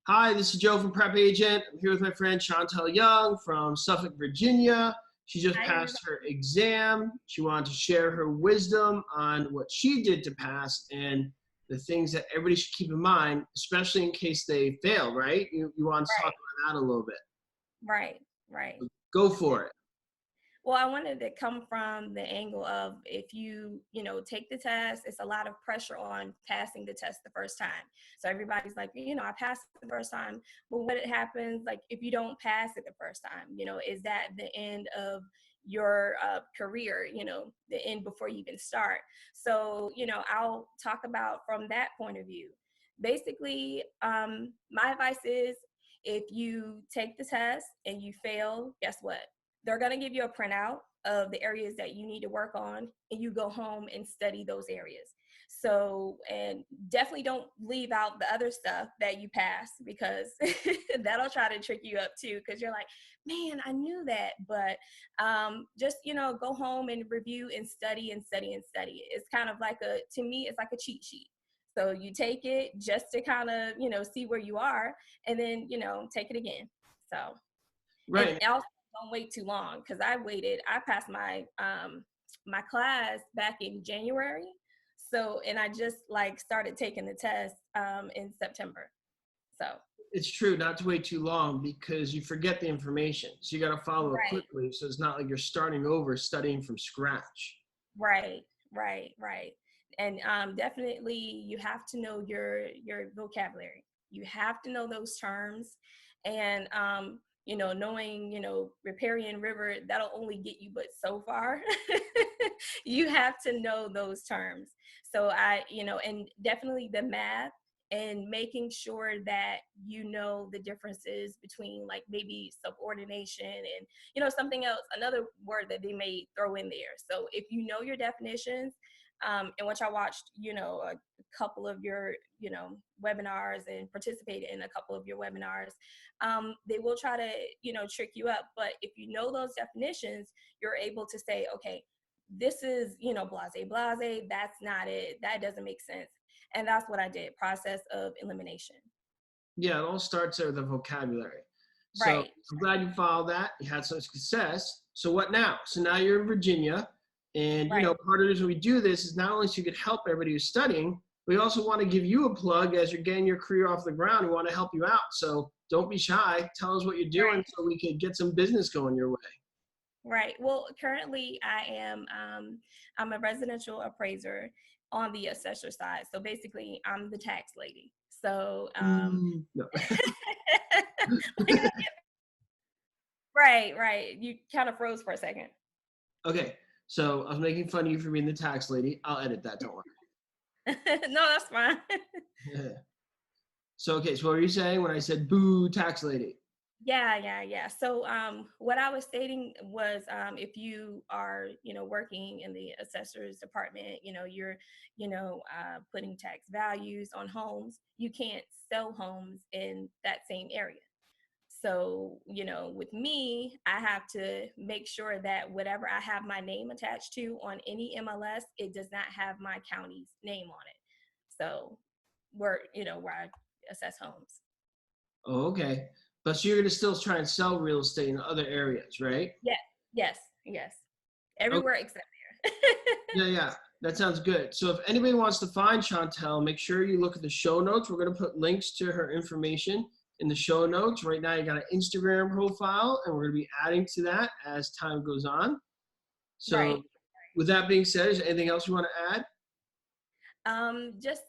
Hi, this is Joe from PrepAgent. I'm here with my friend Chantal Young from Suffolk, Virginia. She just Hi, passed her exam. She wanted to share her wisdom on what she did to pass and the things that everybody should keep in mind, especially in case they fail, right? You want to talk right, about that a little bit. right, right. Go for it. Well, I wanted to come from the angle of if take the test, it's a lot of pressure on passing the test the first time. So everybody's like, I passed the first time. But what happens, like, if you don't pass it the first time, is that the end of your career, the end before you even start? So, I'll talk about from that point of view. Basically, my advice is if you take the test and you fail, guess what? They're going to give you a printout of the areas that you need to work on, and you go home and study those areas. So, and definitely don't leave out the other stuff that you pass, because that'll try to trick you up too. Because you're like, man, I knew that, but just go home and review and study and study and study. It's kind of like to me, it's like a cheat sheet. So you take it just to kind of see where you are, and then take it again. So, and Right. also don't wait too long, because I passed my class back in January. So, and I just like started taking the test in September. So, It's true not to wait too long because you forget the information. So you got to follow it right, quickly. So it's not like you're starting over studying from scratch. right, right. And definitely you have to know your vocabulary. You have to know those terms. And knowing, riparian river, that'll only get you but so far. You have to know those terms. So and definitely the math, and making sure that the differences between, like, maybe subordination and something else, another word that they may throw in there. So if you know your definitions, and which I watched, a couple of your, webinars, and participated in a couple of your webinars, they will try to, trick you up. But if you know those definitions, you're able to say, okay, this is, blase, that's not it. That doesn't make sense. And that's what I did, process of elimination. Yeah, it all starts there with the vocabulary. So Right, I'm glad you followed that. You had some success. So what now? So now you're in Virginia, and right, part of the reason we do this is not only so you could help everybody who's studying, we also want to give you a plug as you're getting your career off the ground. We want to help you out. So don't be shy. Tell us what you're doing right. so we could get some business going your way. Right. Well, currently I'm a residential appraiser on the assessor side. So basically I'm the tax lady. So No. right. You kind of froze for a second. Okay. So I was making fun of you for being the tax lady. I'll edit that. Don't No, that's fine. worry. So okay. So what were you saying when I said boo tax lady? Yeah. So what I was stating was, if you are, working in the assessor's department, you're, putting tax values on homes, you can't sell homes in that same area. So, with me, I have to make sure that whatever I have my name attached to on any MLS, it does not have my county's name on it. So where I assess homes. Oh, okay. But so you're gonna still try and sell real estate in other areas, right? Yeah, yes. Okay. Everywhere except there. Yeah. That sounds good. So if anybody wants to find Chantel, make sure you look at the show notes. We're gonna put links to her information in the show notes. Right now, you got an Instagram profile, and we're gonna be adding to that as time goes on. Right. So, with that being said, is there anything else you want to add? Just,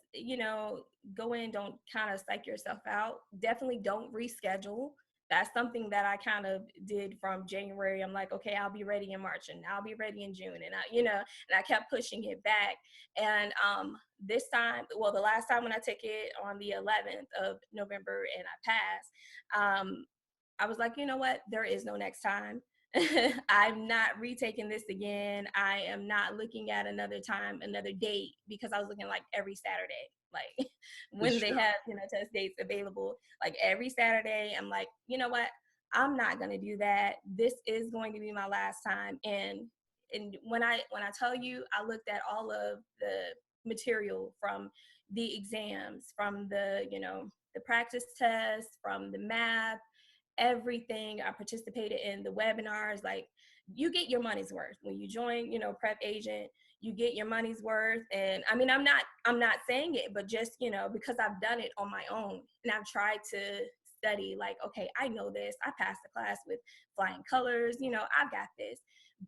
go in, don't kind of psych yourself out. Definitely don't reschedule. That's something that I kind of did from January. I'm like, okay, I'll be ready in March, and I'll be ready in June. And I kept pushing it back. And this time, well, the last time when I took it on the 11th of November and I passed, I was like, you know what? There is no next time. I'm not retaking this again. I am not looking at another time, another date, because I was looking like every Saturday, like It's when they true. have, test dates available, like every Saturday. I'm like, you know what? I'm not going to do that. This is going to be my last time. And when I tell you, I looked at all of the material from, the exams, from the, the practice tests, from the math, everything. I participated in the webinars. Like, you get your money's worth when you join, PrepAgent. You get your money's worth. And I mean, I'm not saying it, but just, because I've done it on my own, and I've tried to study, like, okay, I know this. I passed the class with flying colors. I've got this.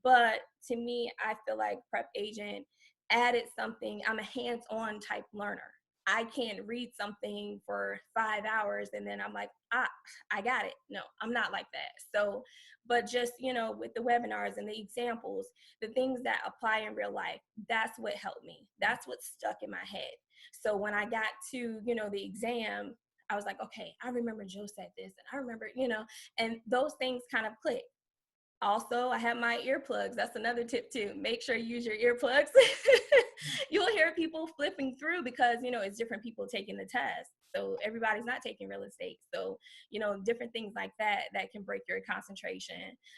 But to me, I feel like PrepAgent added something. I'm a hands-on type learner. I can't read something for 5 hours and then I'm like, I got it. No, I'm not like that. So, but just, with the webinars and the examples, the things that apply in real life, that's what helped me. That's what stuck in my head. So when I got to, the exam, I was like, okay, I remember Joe said this, and I remember, and those things kind of clicked. Also, I have my earplugs. That's another tip too. Make sure you use your earplugs. You'll hear people flipping through because, it's different people taking the test. So everybody's not taking real estate. So, different things like that can break your concentration.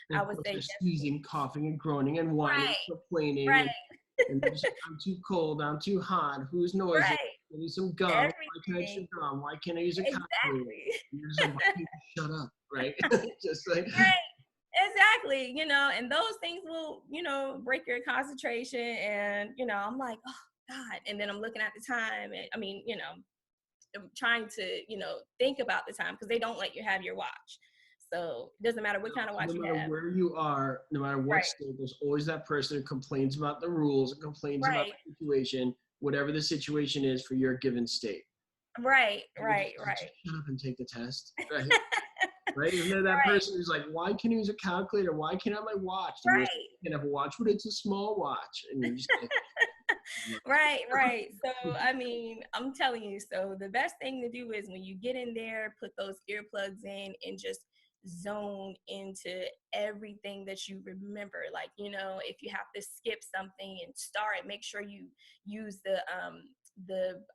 And I of would course, say they're just sneezing, coughing, and groaning, and whining, right, complaining, right, and they're just, I'm too cold, I'm too hot, who's noisy? right. I need some gum. Why can't I chew Everything. gum? Why can't I use a calculator? Exactly. And you're just like, why can't you shut up, right? Just like, Right. Exactly. And those things will, break your concentration. And, I'm like, oh God. And then I'm looking at the time, and I mean, I'm trying to, think about the time, because they don't let you have your watch. So it doesn't matter what kind of watch no you matter have. where you are, no matter what Right. state, there's always that person who complains about the rules and complains about Right. the situation, whatever the situation is for your given state. Right. And Right. just Right. shut up and take the test, right? Right? Isn't there that Right. person who's like, why can't I use a calculator? Why can't I have my watch? And you're like, Right. you can have a watch, but it's a small watch. And you're just like, Right, right. So, I mean, I'm telling you, so the best thing to do is when you get in there, put those earplugs in and just zone into everything that you remember. Like, if you have to skip something and start it, make sure you use the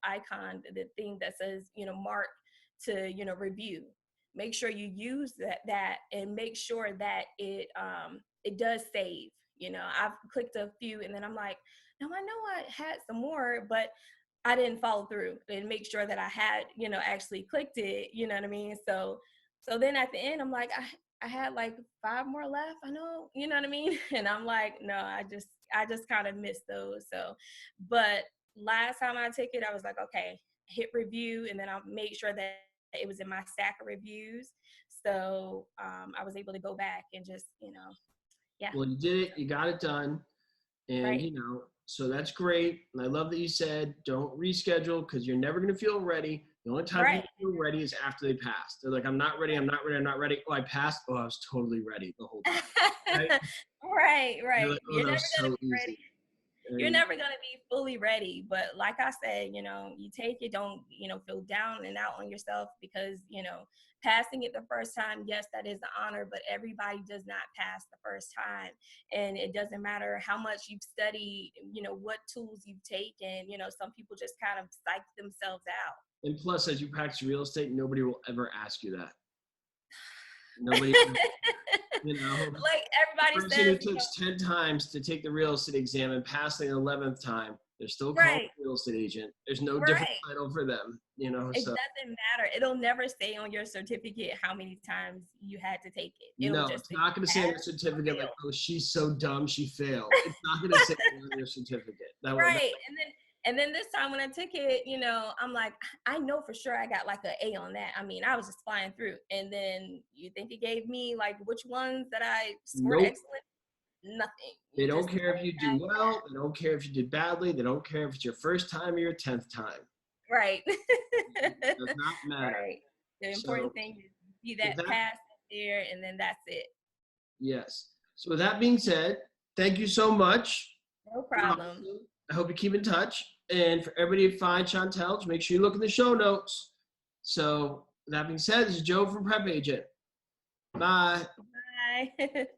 icon, the thing that says, mark to, review. Make sure you use that and make sure that it does save. I've clicked a few and then I'm like, now I know I had some more, but I didn't follow through and make sure that I had, actually clicked it. You know what I mean? So then at the end, I'm like, I had like 5 more left. I know, you know what I mean? And I'm like, no, I just kind of missed those. So, but last time I took it, I was like, okay, hit review, and then I'll make sure that it was in my stack of reviews. So I was able to go back and just, yeah. well, you did it, you got it done. And, Right. so that's great. And I love that you said don't reschedule because you're never going to feel ready. The only time Right. people feel ready is after they pass. They're like, I'm not ready. I'm not ready. I'm not ready. Oh, I passed. Oh, I was totally ready the whole time. Right? Right, You're right. like, oh, You're that never was gonna so be ready. easy. You're And never gonna be fully ready. But like I said, you take it, don't, feel down and out on yourself, because, passing it the first time, yes, that is an honor, but everybody does not pass the first time. And it doesn't matter how much you've studied, what tools you've taken, some people just kind of psych themselves out. and plus, as you practice real estate, nobody will ever ask you that. Nobody, Like the everybody person who says, takes 10 times to take the real estate exam and passing the 11th time, they're still called right, a real estate agent. There's no different right. title for them, It so doesn't matter. It'll never say on your certificate how many times you had to take it. It'll no, just it's say not going to say on pass the or certificate like, fail. oh, she's so dumb, she failed. It's not going to say that on your certificate. Right. And then this time when I took it, I'm like, I know for sure I got like an A on that. I mean, I was just flying through. And then you think it gave me like which ones that I scored Nope. excellent? Nothing. They You don't just care if you do pass, well. They don't care if you did badly. They don't care if it's your first time or your 10th time. right. It does not matter. Right. The So important thing is you see with that that, pass there, and then that's it. yes. So with that being said, thank you so much. No problem. I hope you keep in touch. And for everybody to find Chantal, just make sure you look in the show notes. So with that being said, this is Joe from PrepAgent. Bye. Bye.